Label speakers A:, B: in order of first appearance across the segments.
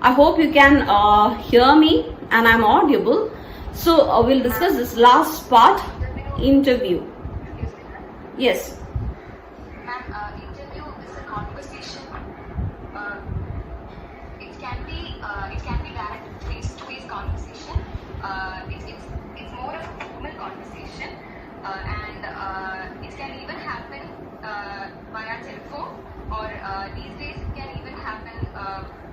A: I hope you can hear me and I'm audible. So we'll discuss this last part, interview. Yes.
B: Ma'am, interview is a conversation. It can be direct face-to-face conversation. It's more of a formal conversation, and it can even happen via telephone, or these days it can even happen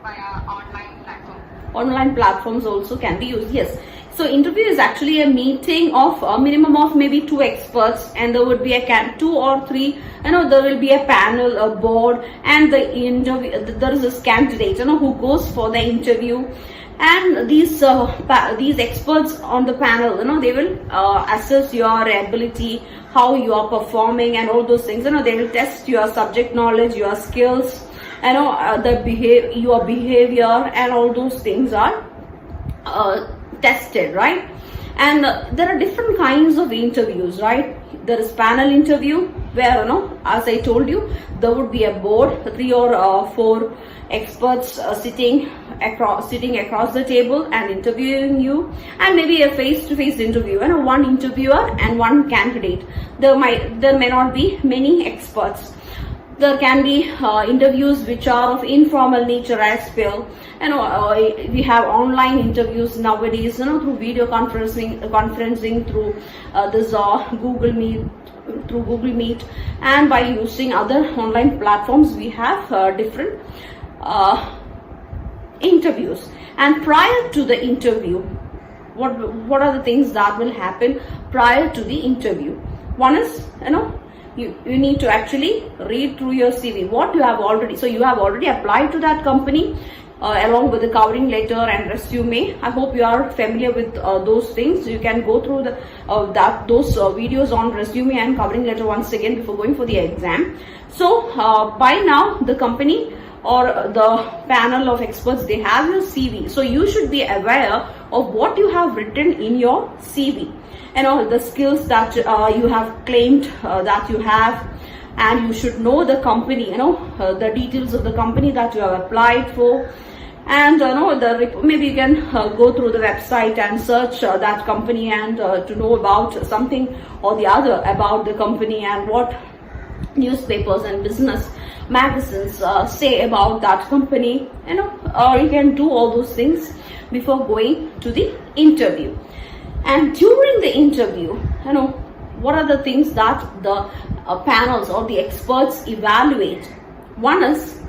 B: via online platform.
A: Online platforms also can be used. Yes. So interview is actually a meeting of a minimum of maybe 2 experts, and there would be a 2 or 3. There will be a panel, a board, and the interview. There is this candidate, who goes for the interview, and these experts on the panel, they will assess your ability, how you are performing, and all those things. They will test your subject knowledge, your skills, your behavior, and all those things are tested, right? And there are different kinds of interviews, right? There is panel interview where, as I told you, there would be a board, 3 or 4 experts sitting across the table and interviewing you, and maybe a face-to-face interview, one interviewer and one candidate. There may not be many experts. There can be interviews which are of informal nature as well. We have online interviews nowadays, through video conferencing through this Google Meet, and by using other online platforms, we have different interviews. And prior to the interview, what are the things that will happen prior to the interview? One is, you need to actually read through your CV, what you have already. So you have already applied to that company along with the covering letter and resume. I hope you are familiar with those things. You can go through those videos on resume and covering letter once again before going for the exam. So by now the company or the panel of experts, they have your CV. So you should be aware of what you have written in your CV. The skills that you have claimed that you have, and you should know the company, the details of the company that you have applied for. And maybe you can go through the website and search that company, and to know about something or the other about the company, and what newspapers and business magazines say about that company. Or you can do all those things before going to the interview. And during the interview, what are the things that the panels or the experts evaluate? One is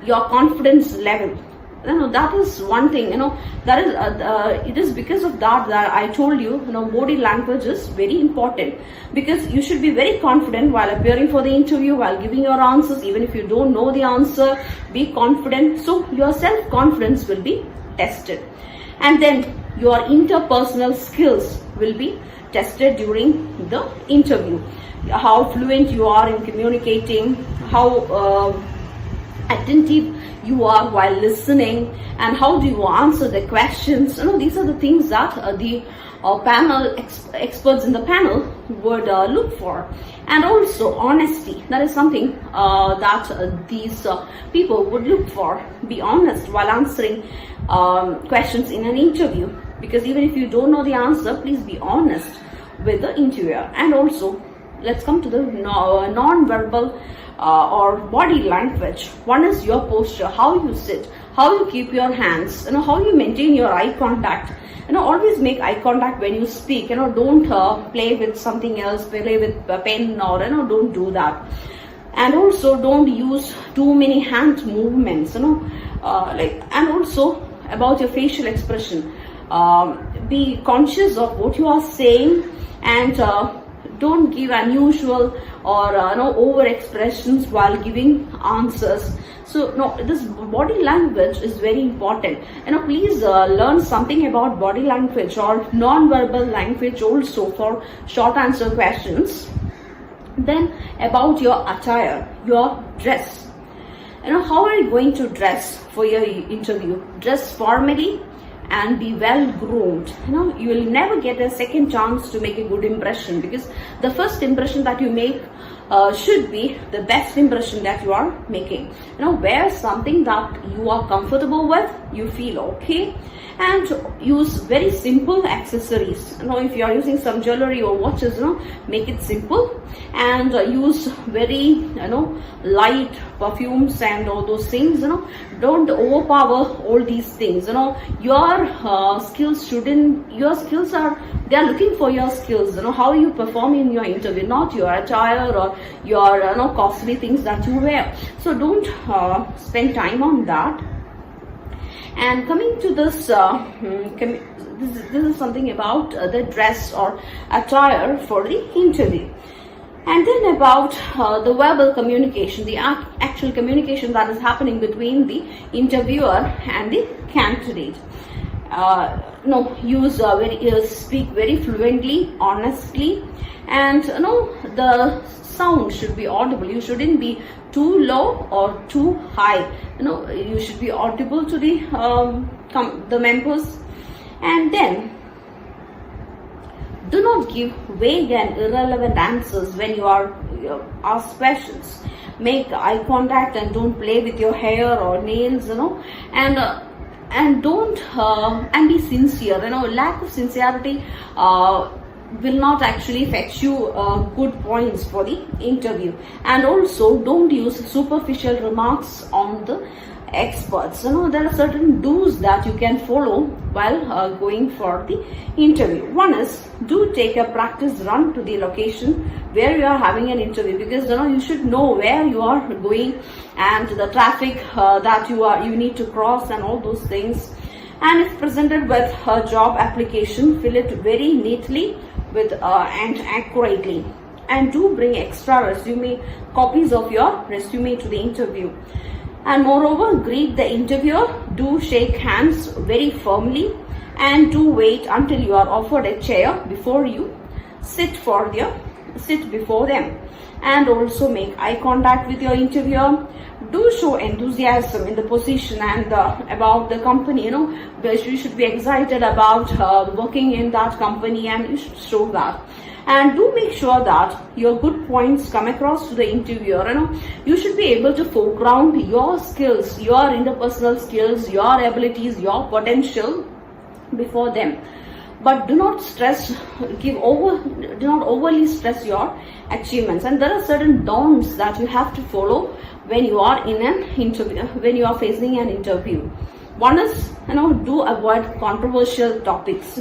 A: your confidence level. That is one thing. That is it is because of that I told you, body language is very important, because you should be very confident while appearing for the interview, while giving your answers. Even if you don't know the answer, be confident. So your self-confidence will be tested. And then your interpersonal skills will be tested during the interview. How fluent you are in communicating, how attentive you are while listening, and how do you answer the questions. These are the things that the panel experts in the panel would look for. And also honesty. That is something that these people would look for. Be honest while answering questions in an interview, because even if you don't know the answer, please be honest with the interviewer. And also, let's come to the non-verbal or body language. One is your posture, how you sit, how you keep your hands, how you maintain your eye contact. Always make eye contact when you speak. Don't play with something else, play with a pen, or don't do that. And also don't use too many hand movements. And also about your facial expression. Be conscious of what you are saying, and don't give unusual or over expressions while giving answers. So this body language is very important. Please learn something about body language or non-verbal language also for short answer questions. Then about your attire, your dress. How are you going to dress for your interview? Dress formally and be well groomed. You will never get a second chance to make a good impression, because the first impression that you make should be the best impression that you are making. Wear something that you are comfortable with, you feel okay, and use very simple accessories. If you are using some jewelry or watches, make it simple, and use very light perfumes and all those things. Don't overpower all these things. Your skills are, they are looking for your skills, how you perform in your interview, not your attire or your costly things that you wear. So don't spend time on that. And coming to this, this is something about the dress or attire for the interview. And then about the verbal communication, the actual communication that is happening between the interviewer and the candidate. Speak very fluently, honestly, and the sound should be audible. You shouldn't be too low or too high. You should be audible to the members. And then do not give vague and irrelevant answers when you are asked questions. Make eye contact and don't play with your hair or nails, and don't and be sincere. Lack of sincerity will not actually fetch you good points for the interview. And also don't use superficial remarks on the experts. There are certain do's that you can follow while going for the interview. One is, do take a practice run to the location where you are having an interview, because you should know where you are going and the traffic that you need to cross and all those things. And if presented with a job application, fill it very neatly with and accurately. And do bring extra copies of your resume to the interview. And moreover, greet the interviewer, do shake hands very firmly, and do wait until you are offered a chair before you sit before them. And also make eye contact with your interviewer. Do show enthusiasm in the position and about the company. You should be excited about working in that company, and you should show that. And do make sure that your good points come across to the interviewer. You should be able to foreground your skills, your interpersonal skills, your abilities, your potential before them. But do not overly stress your achievements. And there are certain don'ts that you have to follow when you are in an interview, when you are facing an interview. One is, do avoid controversial topics.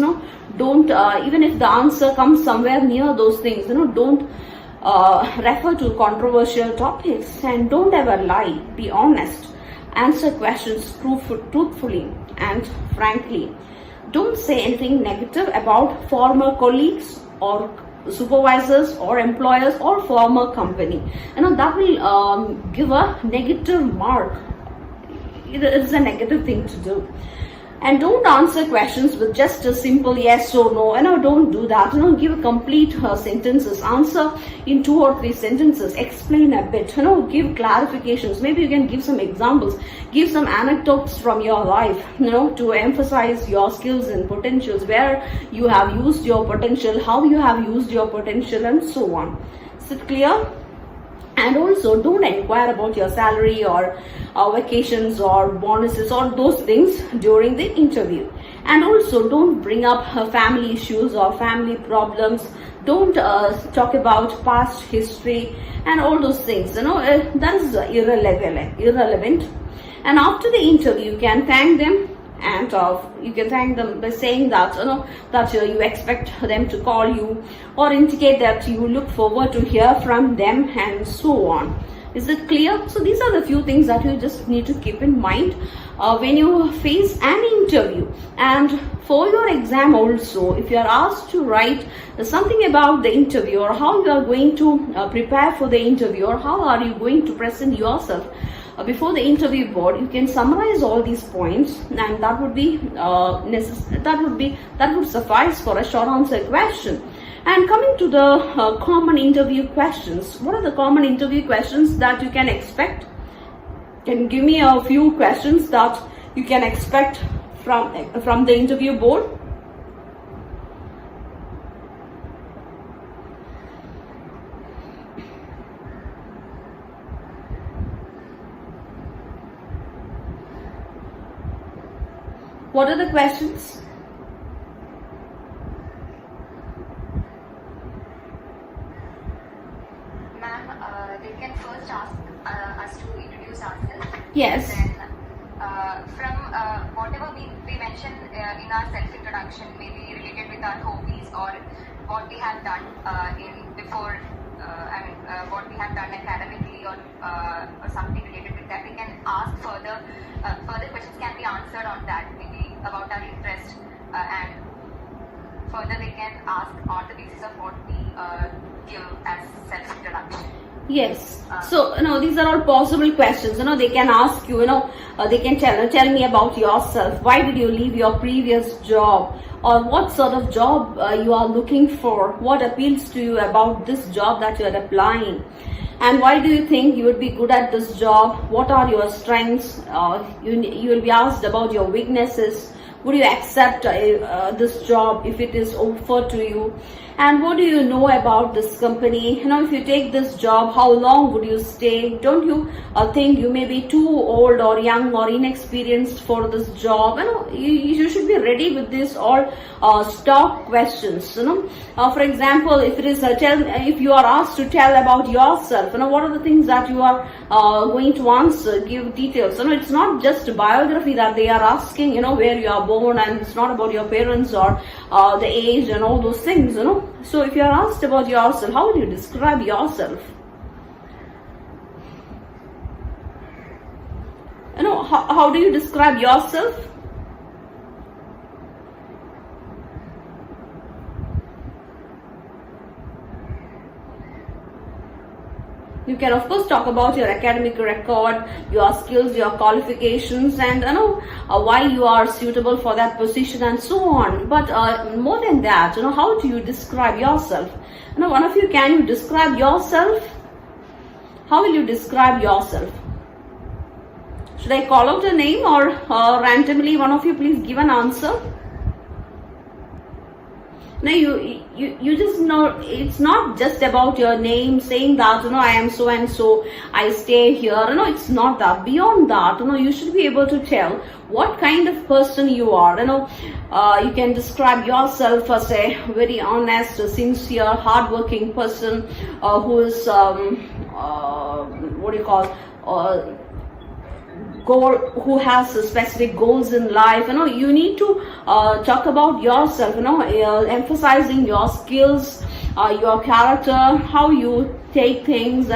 A: Don't, even if the answer comes somewhere near those things, don't refer to controversial topics, and don't ever lie. Be honest. Answer questions truthfully and frankly. Don't say anything negative about former colleagues or supervisors or employers or former company. That will give a negative mark. It is a negative thing to do. And don't answer questions with just a simple yes or no. Don't do that. Give complete sentences. Answer in 2 or 3 sentences. Explain a bit. Give clarifications. Maybe you can give some examples. Give some anecdotes from your life. To emphasize your skills and potentials, where you have used your potential, how you have used your potential, and so on. Is it clear? And also, don't inquire about your salary or vacations or bonuses or those things during the interview. And also, don't bring up family issues or family problems. Don't talk about past history and all those things. That is irrelevant. And after the interview, you can thank them. And you can thank them by saying that you expect them to call you, or indicate that you look forward to hear from them, and so on. Is it clear? So these are the few things that you just need to keep in mind when you face an interview. And for your exam also, if you are asked to write something about the interview, or how you are going to prepare for the interview, or how are you going to present yourself before the interview board, you can summarize all these points, and that would be that would suffice for a short answer question. And coming to the common interview questions, what are the common interview questions that you can expect? Can you give me a few questions that you can expect from the interview board? What are the questions?
B: Ma'am, they can first ask us to introduce ourselves.
A: Yes.
B: Then, from whatever we mention in our self-introduction, maybe related with our hobbies or what we have done what we have done academically or something related with that, we can ask further. Further questions can be answered on that, maybe about our interest, and further they can ask on the basis of what we give as self-introduction.
A: Yes. So, these are all possible questions. They can ask you, they can tell me about yourself. Why did you leave your previous job? Or what sort of job you are looking for? What appeals to you about this job that you are applying? And why do you think you would be good at this job? What are your strengths? You will be asked about your weaknesses. Would you accept this job if it is offered to you? And what do you know about this company? If you take this job, how long would you stay? Don't you think you may be too old or young or inexperienced for this job? You should be ready with this all stock questions. For example, if it is if you are asked to tell about yourself, what are the things that you are going to answer? Give details. It's not just biography that they are asking. Where you are born, and it's not about your parents or the age and all those things. So if you are asked about yourself, how will you describe yourself? How do you describe yourself? You can of course talk about your academic record, your skills, your qualifications, and why you are suitable for that position and so on. But more than that, how do you describe yourself? One of you, can you describe yourself? How will you describe yourself? Should I call out a name, or randomly one of you please give an answer? No, you just know it's not just about your name, saying that I am so and so, I stay here. It's not that. Beyond that, you should be able to tell what kind of person you are. You can describe yourself as a very honest, sincere, hardworking person who is who has specific goals in life. You need to talk about yourself, emphasizing your skills, your character, how you take things,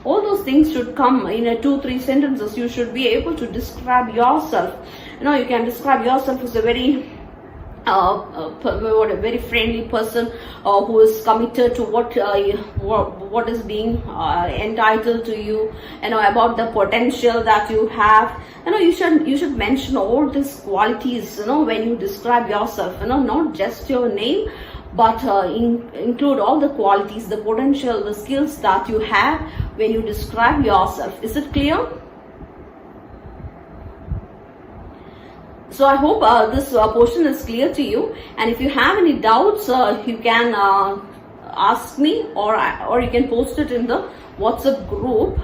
A: all those things should come in 2-3 sentences. You should be able to describe yourself. You can describe yourself as a very a very friendly person who is committed to what is being entitled to you. About the potential that you have. You should mention all these qualities. When you describe yourself. Not just your name, but include all the qualities, the potential, the skills that you have when you describe yourself. Is it clear? So I hope this portion is clear to you, and if you have any doubts, you can ask me, or you can post it in the WhatsApp group.